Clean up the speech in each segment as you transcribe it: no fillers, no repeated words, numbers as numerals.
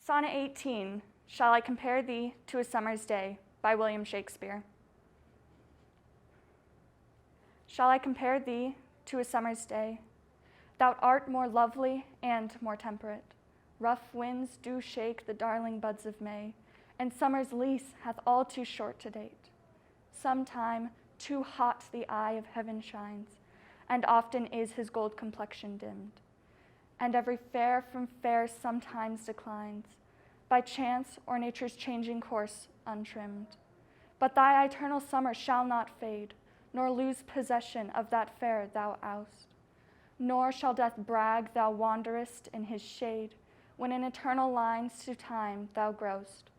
Sonnet 18, Shall I Compare Thee to a Summer's Day, by William Shakespeare. Shall I compare thee to a summer's day? Thou art more lovely and more temperate. Rough winds do shake the darling buds of May, and summer's lease hath all too short to date. Sometime too hot the eye of heaven shines, and often is his gold complexion dimmed. And every fair from fair sometimes declines, by chance or nature's changing course untrimmed. But thy eternal summer shall not fade, nor lose possession of that fair thou oust. Nor shall death brag thou wanderest in his shade, when in eternal lines to time thou growst.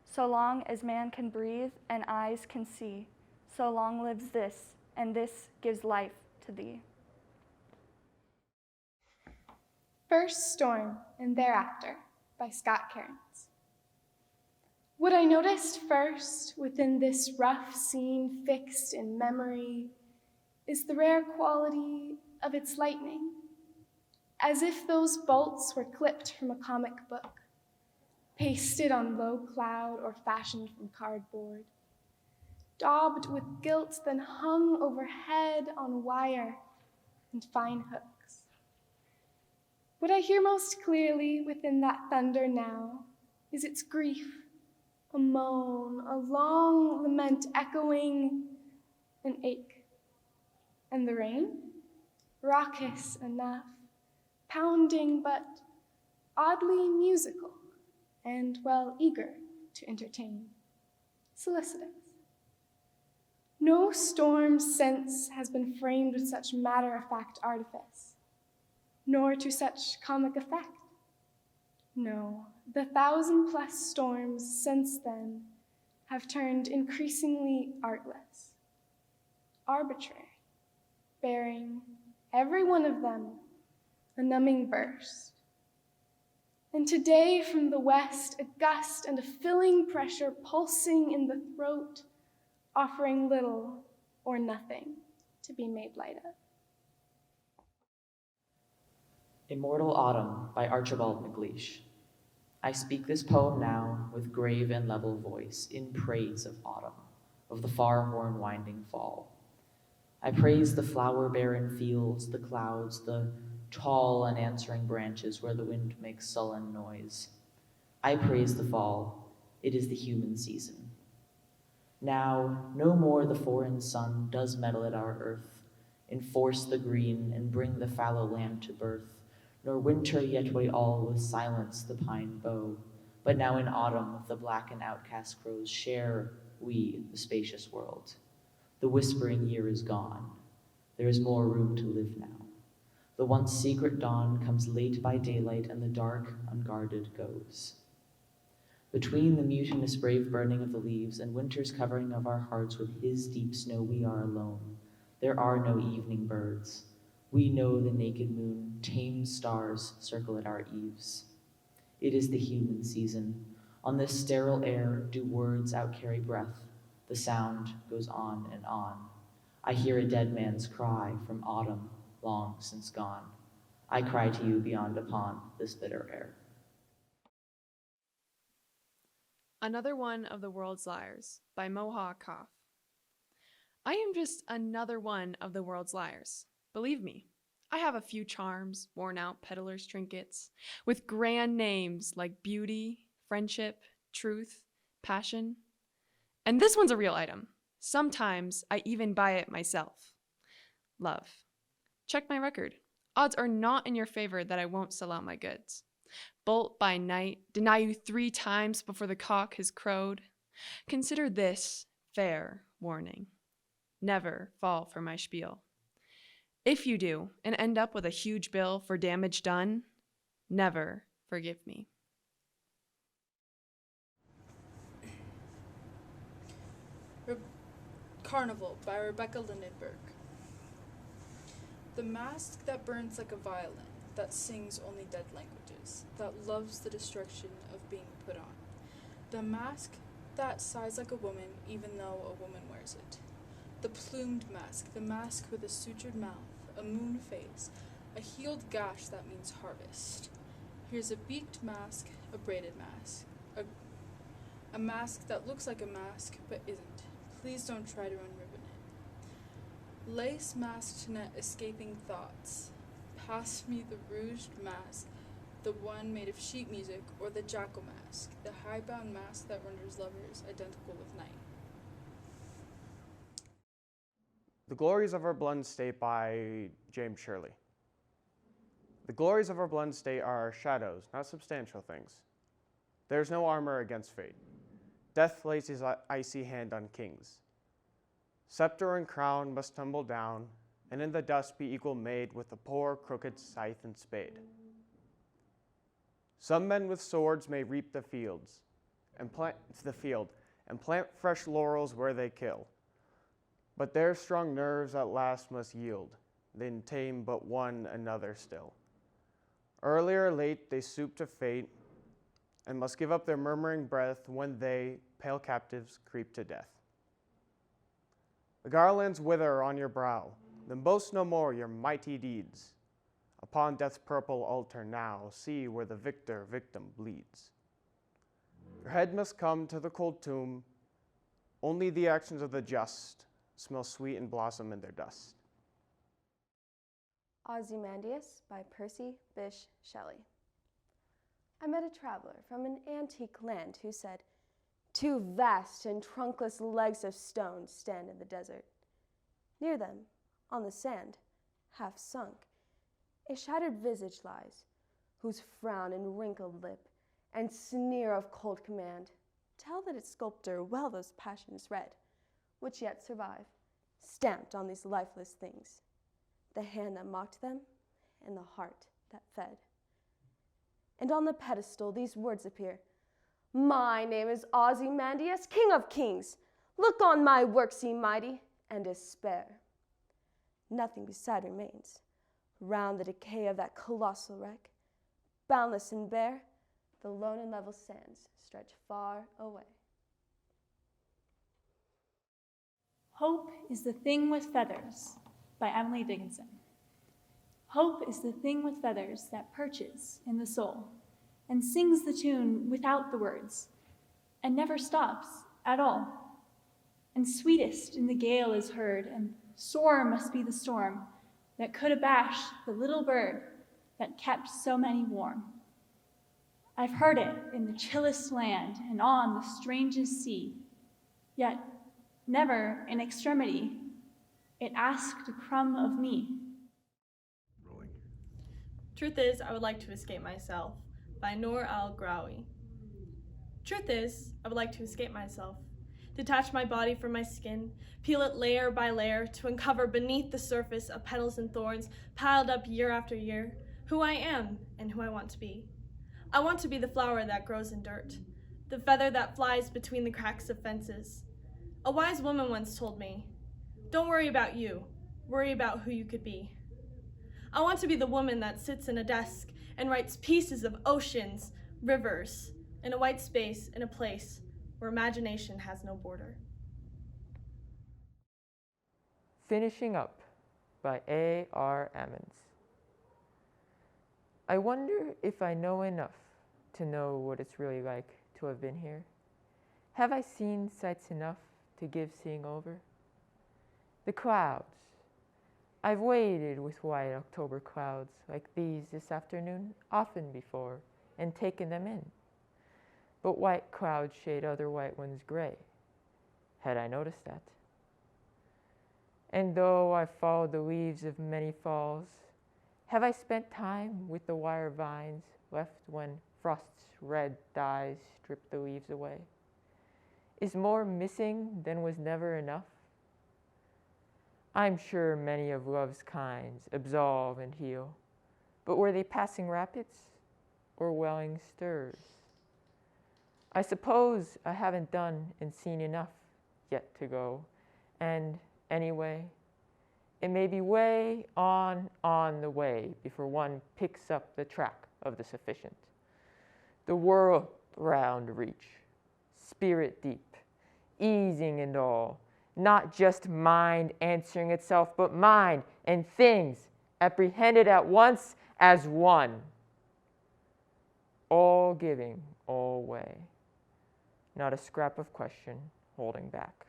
So long as man can breathe and eyes can see, so long lives this, and this gives life to thee. First Storm and Thereafter by Scott Cairns. What I noticed first within this rough scene fixed in memory is the rare quality of its lightning, as if those bolts were clipped from a comic book, pasted on low cloud or fashioned from cardboard, daubed with gilt, then hung overhead on wire and fine hooks. What I hear most clearly within that thunder now is its grief, a moan, a long lament echoing an ache. And the rain, raucous enough, pounding but oddly musical, and, well, eager to entertain, solicitous. No storm since has been framed with such matter-of-fact artifice, nor to such comic effect. No, the 1,000+ storms since then have turned increasingly artless, arbitrary, bearing, every one of them, a numbing burst. And today from the west, a gust and a filling pressure pulsing in the throat, offering little or nothing to be made light of. Immortal Autumn by Archibald MacLeish. I speak this poem now with grave and level voice in praise of autumn, of the far horn winding fall. I praise the flower-barren fields, the clouds, the tall unanswering branches where the wind makes sullen noise. I praise the fall. It is the human season. Now, no more the foreign sun does meddle at our earth, enforce the green and bring the fallow land to birth, nor winter yet weigh all with silence the pine bough, but now in autumn with the black and outcast crows share we the spacious world. The whispering year is gone. There is more room to live now. The once secret dawn comes late by daylight, and the dark, unguarded, goes. Between the mutinous brave burning of the leaves and winter's covering of our hearts with his deep snow, we are alone. There are no evening birds. We know the naked moon, tame stars circle at our eaves. It is the human season. On this sterile air do words outcarry breath. The sound goes on and on. I hear a dead man's cry from autumn long since gone. I cry to you beyond upon this bitter air. Another One of the World's Liars by Moha Koff. I am just another one of the world's liars. Believe me, I have a few charms, worn out peddler's trinkets, with grand names like beauty, friendship, truth, passion. And this one's a real item. Sometimes I even buy it myself. Love. Check my record. Odds are not in your favor that I won't sell out my goods. Bolt by night, deny you 3 times before the cock has crowed. Consider this fair warning. Never fall for my spiel. If you do, and end up with a huge bill for damage done, never forgive me. Carnival by Rebecca Lindenberg. The mask that burns like a violin, that sings only dead languages, that loves the destruction of being put on. The mask that sighs like a woman even though a woman wears it. The plumed mask, the mask with a sutured mouth, a moon face, a healed gash that means harvest. Here's a beaked mask, a braided mask, a mask that looks like a mask but isn't. Please don't try to unribbon it. Lace masked net escaping thoughts. Pass me the rouged mask, the one made of sheet music, or the jackal mask, the high-bound mask that renders lovers identical with night. The Glories of Our Blend State by James Shirley. The glories of our blend state are our shadows, not substantial things. There is no armor against fate. Death lays his icy hand on kings. Scepter and crown must tumble down, and in the dust be equal made with the poor, crooked scythe and spade. Some men with swords may reap the fields, and plant fresh laurels where they kill. But their strong nerves at last must yield, then tame but one another still. Early or late they stoop to fate, and must give up their murmuring breath when they, pale captives, creep to death. The garlands wither on your brow, then boast no more your mighty deeds. Upon death's purple altar now, see where the victim bleeds. Your head must come to the cold tomb, only the actions of the just smell sweet and blossom in their dust. Ozymandias by Percy Bysshe Shelley. I met a traveler from an antique land who said, "Two vast and trunkless legs of stone stand in the desert. Near them, on the sand, half sunk, a shattered visage lies, whose frown and wrinkled lip and sneer of cold command tell that its sculptor well those passions read, which yet survive, stamped on these lifeless things, the hand that mocked them and the heart that fed. And on the pedestal these words appear, 'My name is Ozymandias, King of Kings. Look on my works, ye mighty, and despair.' Nothing beside remains. Round the decay of that colossal wreck, boundless and bare, the lone and level sands stretch far away." Hope is the Thing with Feathers by Emily Dickinson. Hope is the thing with feathers that perches in the soul and sings the tune without the words and never stops at all. And sweetest in the gale is heard, and sore must be the storm that could abash the little bird that kept so many warm. I've heard it in the chillest land and on the strangest sea, yet never in extremity it asked a crumb of me. Truth is, I would like to escape myself by Noor al-Grawi. Truth is, I would like to escape myself, detach my body from my skin, peel it layer by layer to uncover beneath the surface of petals and thorns piled up year after year who I am and who I want to be. I want to be the flower that grows in dirt, the feather that flies between the cracks of fences. A wise woman once told me, "Don't worry about you, worry about who you could be." I want to be the woman that sits in a desk and writes pieces of oceans, rivers, in a white space in a place where imagination has no border. Finishing Up by A.R. Ammons. I wonder if I know enough to know what it's really like to have been here. Have I seen sights enough to give seeing over? The clouds. I've waded with white October clouds like these this afternoon often before and taken them in. But white clouds shade other white ones gray. Had I noticed that? And though I've followed the leaves of many falls, have I spent time with the wire vines left when frost's red dyes stripped the leaves away? Is more missing than was never enough? I'm sure many of love's kinds absolve and heal, but were they passing rapids or welling stirs? I suppose I haven't done and seen enough yet to go, and anyway, it may be way on the way before one picks up the track of the sufficient. The world round reach, spirit deep, easing and all, not just mind answering itself, but mind and things apprehended at once as one. all giving, all way. Not a scrap of question holding back.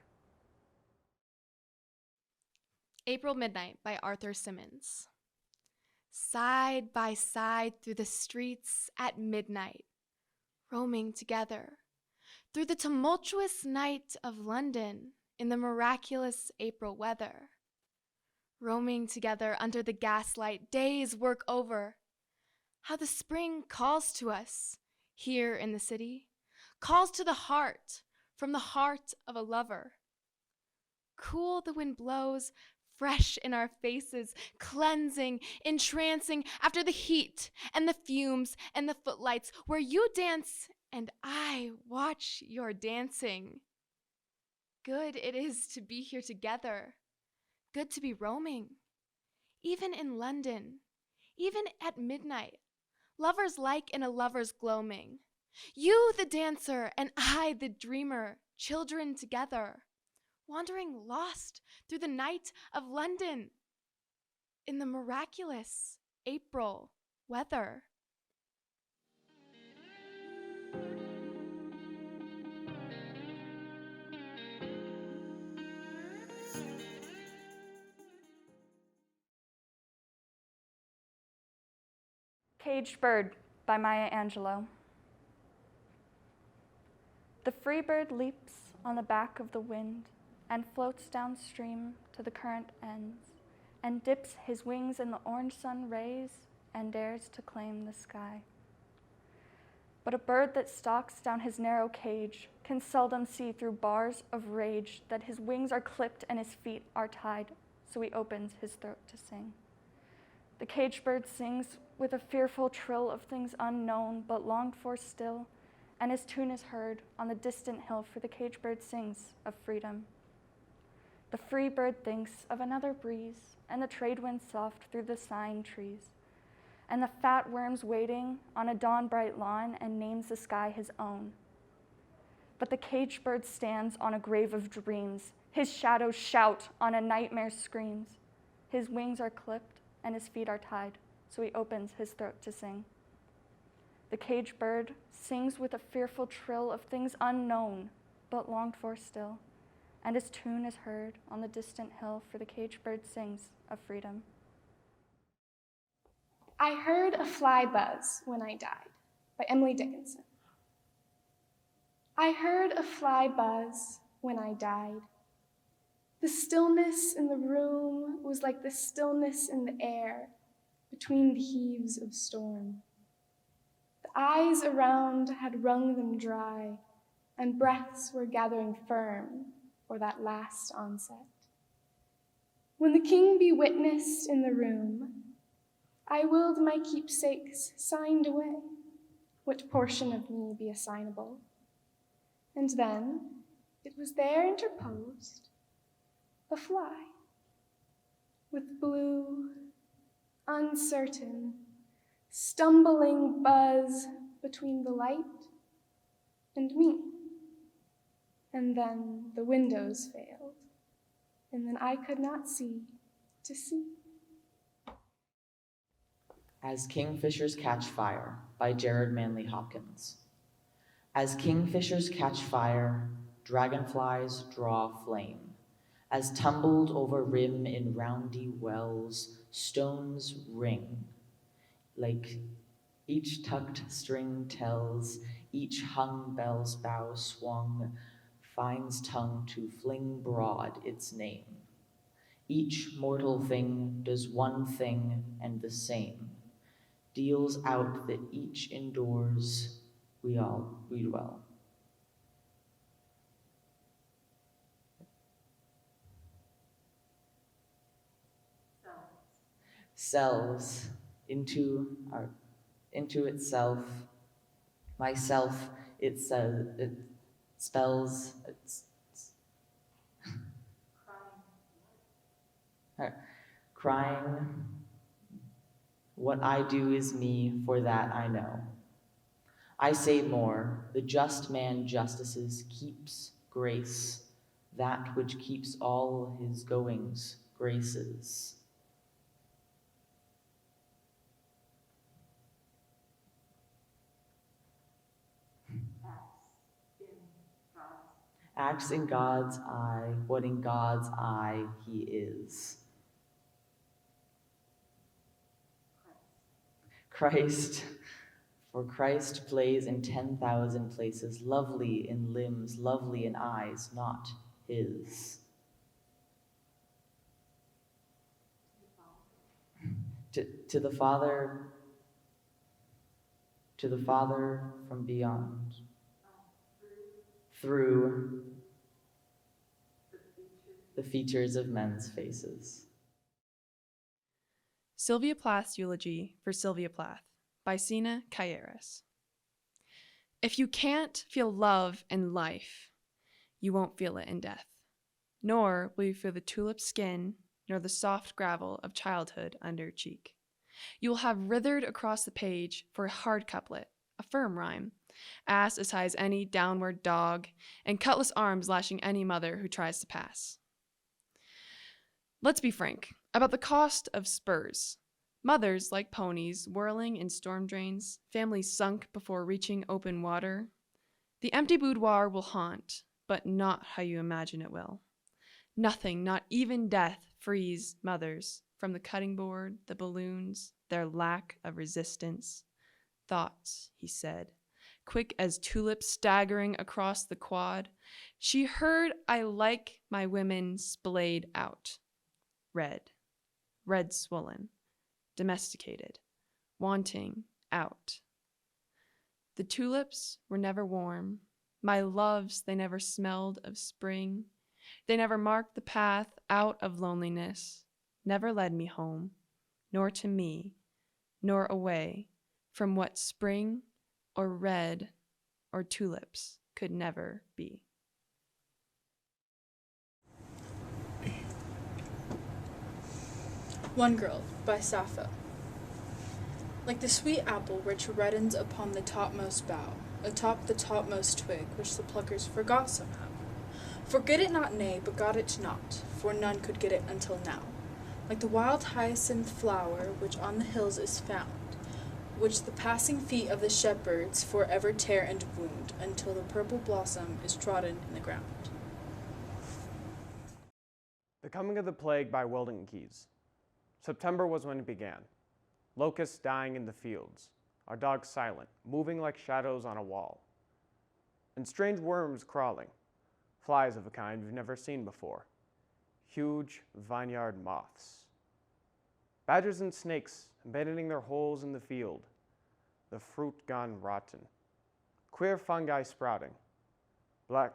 April Midnight by Arthur Symonds. Side by side through the streets at midnight, roaming together, through the tumultuous night of London in the miraculous April weather. Roaming together under the gaslight, days work over. How the spring calls to us here in the city, calls to the heart from the heart of a lover. Cool the wind blows, fresh in our faces, cleansing, entrancing after the heat and the fumes and the footlights, where you dance and I watch your dancing. Good it is to be here together. Good to be roaming. Even in London, even at midnight, lovers like in a lover's gloaming. You the dancer and I the dreamer, children together, wandering lost through the night of London in the miraculous April weather. Caged Bird by Maya Angelou. The free bird leaps on the back of the wind and floats downstream to the current ends and dips his wings in the orange sun rays and dares to claim the sky. But a bird that stalks down his narrow cage can seldom see through bars of rage that his wings are clipped and his feet are tied, so he opens his throat to sing. The caged bird sings with a fearful trill of things unknown but longed for still, and his tune is heard on the distant hill, for the caged bird sings of freedom. The free bird thinks of another breeze, and the trade wind soft through the sighing trees, and the fat worms waiting on a dawn-bright lawn, and names the sky his own. But the caged bird stands on a grave of dreams. His shadows shout on a nightmare's screams. His wings are clipped, and his feet are tied, so he opens his throat to sing. The caged bird sings with a fearful trill of things unknown, but longed for still, and his tune is heard on the distant hill, for the caged bird sings of freedom. I Heard a Fly Buzz When I Died by Emily Dickinson. I heard a fly buzz when I died. The stillness in the room was like the stillness in the air between the heaves of storm. The eyes around had wrung them dry, and breaths were gathering firm for that last onset. When the king be witnessed in the room, I willed my keepsakes signed away, what portion of me be assignable. And then it was there interposed a fly, with blue, uncertain, stumbling buzz between the light and me. And then the windows failed, and then I could not see to see. As Kingfishers Catch Fire by Jared Manley Hopkins. As kingfishers catch fire, dragonflies draw flame. As tumbled over rim in roundy wells, stones ring. Like each tucked string tells, each hung bell's bow swung, finds tongue to fling broad its name. Each mortal thing does one thing and the same, deals out that each endures, we dwell. Selves into itself, myself, it says, it spells, it's crying. What I do is me, for that I know. I say more, the just man justices keeps grace, that which keeps all his goings graces. acts in God's eye what in God's eye he is. Christ, for Christ plays in 10,000 places, lovely in limbs, lovely in eyes, not his. To the Father from beyond, through the features of men's faces. Sylvia Plath's Eulogy for Sylvia Plath by Sina Calleras. If you can't feel love in life, you won't feel it in death, nor will you feel the tulip skin nor the soft gravel of childhood under your cheek. You will have writhered across the page for a hard couplet, a firm rhyme, ass as high as any downward dog, and cutlass arms lashing any mother who tries to pass. Let's be frank about the cost of spurs. Mothers like ponies whirling in storm drains, families sunk before reaching open water. The empty boudoir will haunt, but not how you imagine it will. Nothing, not even death, frees mothers from the cutting board, the balloons, their lack of resistance. Thoughts, he said, quick as tulips staggering across the quad. She heard I like my women splayed out. Red swollen, domesticated, wanting out. The tulips were never warm. My loves, they never smelled of spring. They never marked the path out of loneliness, never led me home, nor to me, nor away from what spring or red or tulips could never be. One Girl by Sappho. Like the sweet apple which reddens upon the topmost bough, atop the topmost twig, which the pluckers forgot somehow. Forget it not, nay, but got it not, for none could get it until now. Like the wild hyacinth flower which on the hills is found, which the passing feet of the shepherds forever tear and wound, until the purple blossom is trodden in the ground. The Coming of the Plague by Weldon Keys. September was when it began. Locusts dying in the fields, our dogs silent, moving like shadows on a wall. And strange worms crawling, flies of a kind we've never seen before. Huge vineyard moths. Badgers and snakes abandoning their holes in the field, the fruit gone rotten. Queer fungi sprouting. The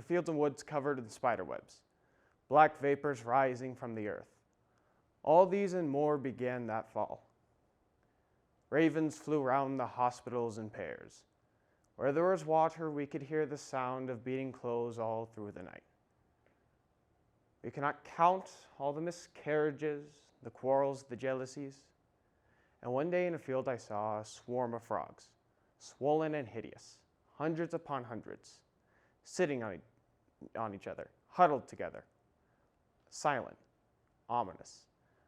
fields and woods covered in spiderwebs. Black vapors rising from the earth. All these and more began that fall. Ravens flew round the hospitals in pairs. Where there was water, we could hear the sound of beating clothes all through the night. We cannot count all the miscarriages, the quarrels, the jealousies. And one day in a field I saw a swarm of frogs, swollen and hideous, hundreds upon hundreds, sitting on each other, huddled together, silent, ominous,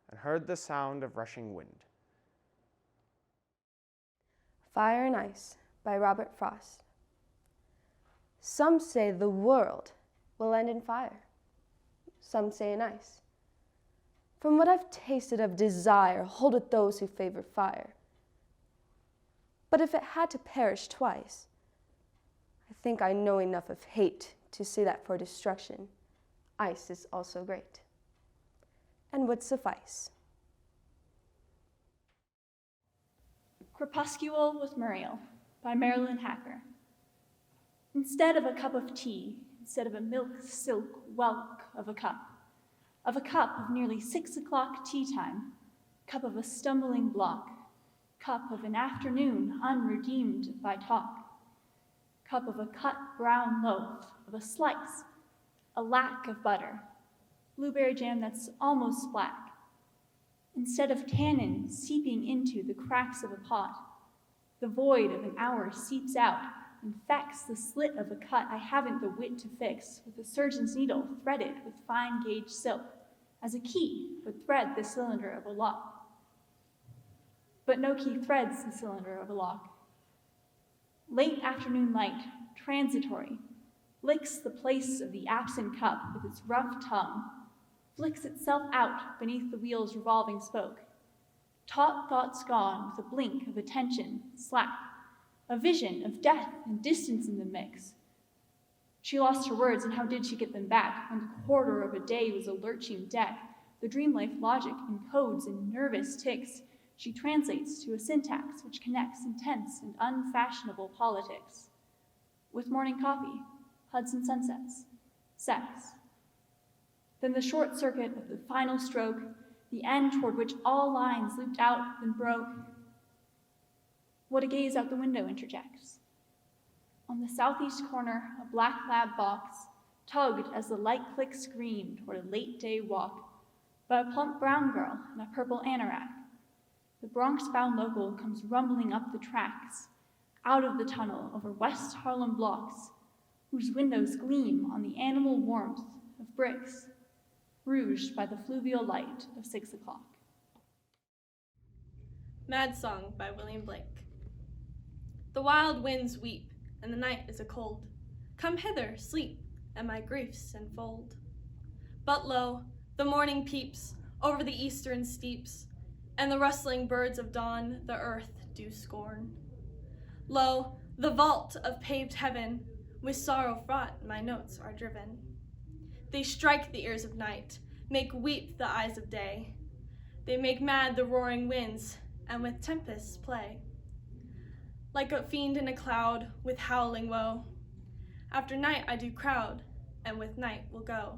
and heard the sound of rushing wind. Fire and Ice by Robert Frost. Some say the world will end in fire. Some say in ice. From what I've tasted of desire, hold with those who favor fire. But if it had to perish twice, I think I know enough of hate to see that for destruction, ice is also great, and would suffice. Crepuscule with Muriel by Marilyn Hacker. Instead of a cup of tea, instead of a milk silk whelk of a cup of nearly 6 o'clock tea time, cup of a stumbling block, cup of an afternoon unredeemed by talk, cup of a cut brown loaf, of a slice, a lack of butter, blueberry jam that's almost black. Instead of tannin seeping into the cracks of a pot, the void of an hour seeps out, infects the slit of a cut I haven't the wit to fix with a surgeon's needle threaded with fine gauge silk, as a key would thread the cylinder of a lock. But no key threads the cylinder of a lock. Late afternoon light transitory, licks the place of the absent cup with its rough tongue, flicks itself out beneath the wheel's revolving spoke. Taut thoughts gone with a blink of attention, slap, a vision of death and distance in the mix. She lost her words, and how did she get them back when the quarter of a day was a lurching deck? The dream-life logic encodes in nervous ticks. She translates to a syntax which connects intense and unfashionable politics. With morning coffee, Hudson sunsets, sex. Then the short circuit of the final stroke, the end toward which all lines looped out and broke. What a gaze out the window interjects. On the southeast corner, a black lab box tugged as the light click screamed toward a late-day walk by a plump brown girl in a purple anorak. The Bronx-bound local comes rumbling up the tracks, out of the tunnel over West Harlem blocks, whose windows gleam on the animal warmth of bricks, rouged by the fluvial light of 6 o'clock. Mad Song by William Blake. The wild winds weep, and the night is a cold. Come hither, sleep, and my griefs enfold. But lo, the morning peeps over the eastern steeps, and the rustling birds of dawn the earth do scorn. Lo, the vault of paved heaven, with sorrow fraught my notes are driven. They strike the ears of night, make weep the eyes of day. They make mad the roaring winds, and with tempests play. Like a fiend in a cloud, with howling woe, after night I do crowd, and with night will go.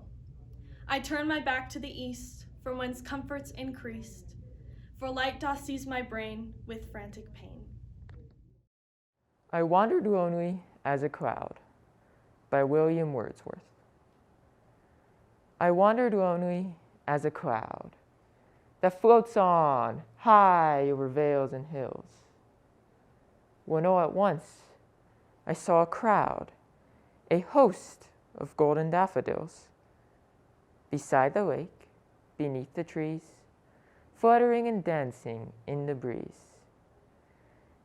I turn my back to the east, from whence comforts increased, for light doth seize my brain with frantic pain. I wandered lonely as a cloud by William Wordsworth. I wandered lonely as a cloud that floats on high over vales and hills, when all at once I saw a crowd, a host of golden daffodils, beside the lake, beneath the trees, fluttering and dancing in the breeze.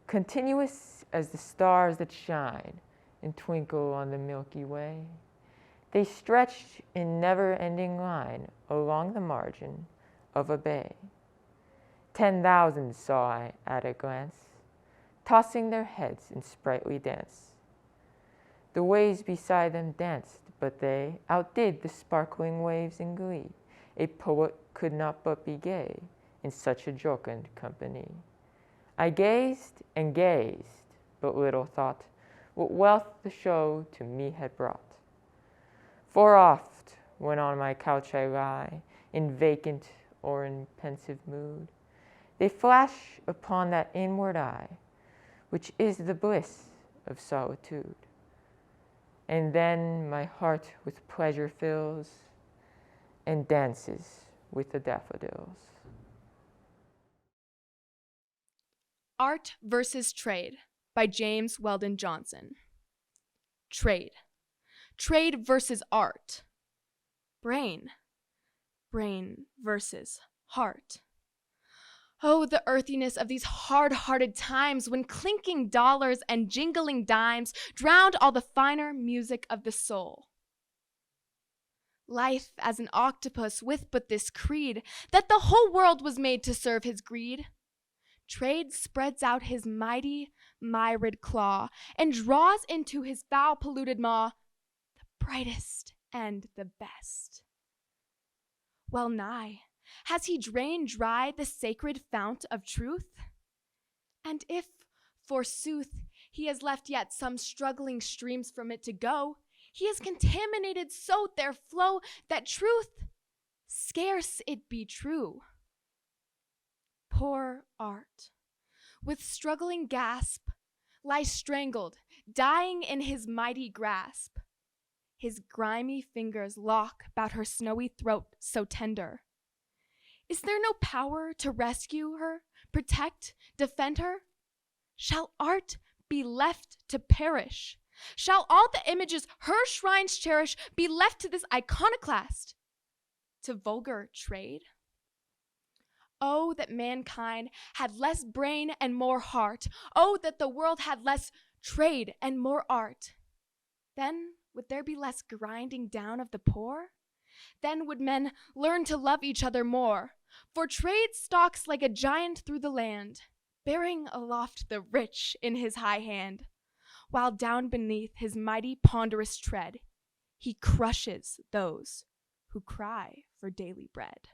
Continuous as the stars that shine and twinkle on the Milky Way, they stretched in never-ending line along the margin of a bay. 10,000 saw I at a glance, tossing their heads in sprightly dance. The waves beside them danced, but they outdid the sparkling waves in glee. A poet could not but be gay in such a jocund company. I gazed and gazed, but little thought what wealth the show to me had brought. For oft, when on my couch I lie, in vacant or in pensive mood, they flash upon that inward eye, which is the bliss of solitude. And then my heart with pleasure fills and dances with the daffodils. Art versus Trade by James Weldon Johnson. Trade. Trade versus art. Brain. Brain versus heart. Oh, the earthiness of these hard-hearted times when clinking dollars and jingling dimes drowned all the finer music of the soul. Life as an octopus with but this creed, that the whole world was made to serve his greed. Trade spreads out his mighty, myrid claw and draws into his foul-polluted maw the brightest and the best. Well nigh, has he drained dry the sacred fount of truth? And if, forsooth, he has left yet some struggling streams from it to go, he has contaminated so their flow that truth, scarce it be true. Poor art, with struggling gasp, lies strangled, dying in his mighty grasp. His grimy fingers lock about her snowy throat so tender. Is there no power to rescue her, protect, defend her? Shall art be left to perish? Shall all the images her shrines cherish be left to this iconoclast, to vulgar trade? Oh, that mankind had less brain and more heart. Oh, that the world had less trade and more art. Then would there be less grinding down of the poor? Then would men learn to love each other more. For trade stalks like a giant through the land, bearing aloft the rich in his high hand, while down beneath his mighty ponderous tread, he crushes those who cry for daily bread.